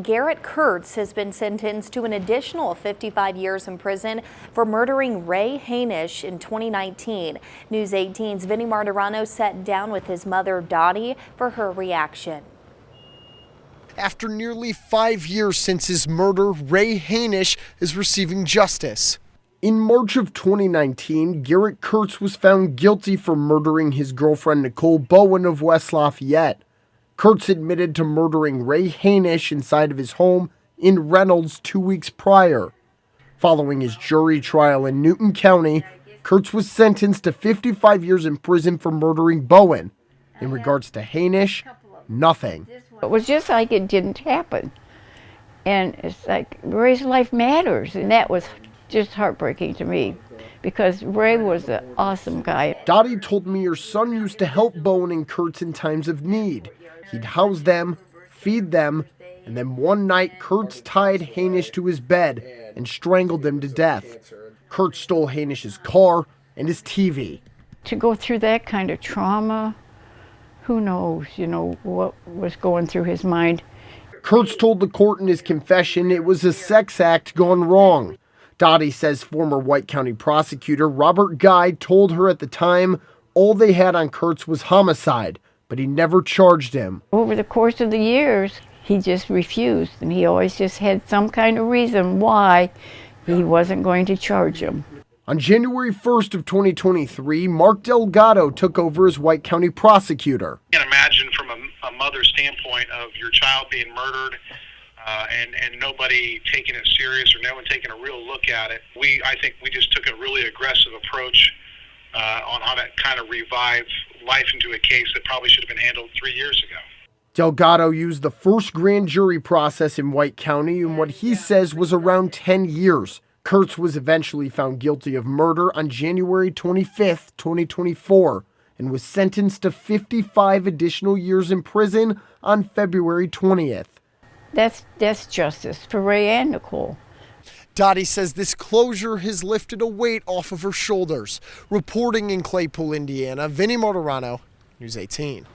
Garrett Kurtz has been sentenced to an additional 55 years in prison for murdering Ray Hanish in 2019. News 18's Vinny Martirano sat down with his mother, Dottie, for her reaction. After nearly 5 years since his murder, Ray Hanish is receiving justice. In March of 2019, Garrett Kurtz was found guilty for murdering his girlfriend Nicole Bowen of West Lafayette. Kurtz admitted to murdering Ray Hanish inside of his home in Reynolds 2 weeks prior. Following his jury trial in Newton County, Kurtz was sentenced to 55 years in prison for murdering Bowen. In regards to Hanish, nothing. It was just like it didn't happen. And it's like Ray's life matters, and that was just heartbreaking to me because Ray was an awesome guy. Dottie told me your son used to help Bowen and Kurtz in times of need. He'd house them, feed them, and then one night Kurtz tied Hanish to his bed and strangled him to death. Kurtz stole Hanish's car and his TV. To go through that kind of trauma, who knows, what was going through his mind. Kurtz told the court in his confession it was a sex act gone wrong. Dottie says former White County prosecutor Robert Guy told her at the time all they had on Kurtz was homicide, but he never charged him. Over the course of the years, he just refused, and he always just had some kind of reason why he wasn't going to charge him. On January 1st of 2023, Mark Delgado took over as White County prosecutor. I can't imagine from a mother's standpoint of your child being murdered and nobody taking it serious or no one taking a real look at it. I think we just took a really aggressive approach on how to kind of revive life into a case that probably should have been handled 3 years ago. Delgado used the first grand jury process in White County in what he says was around 10 years. Kurtz was eventually found guilty of murder on January 25th, 2024, and was sentenced to 55 additional years in prison on February 20th. That's justice for Ray and Nicole. Dottie says this closure has lifted a weight off of her shoulders. Reporting in Claypool, Indiana, Vinny Martirano, News 18.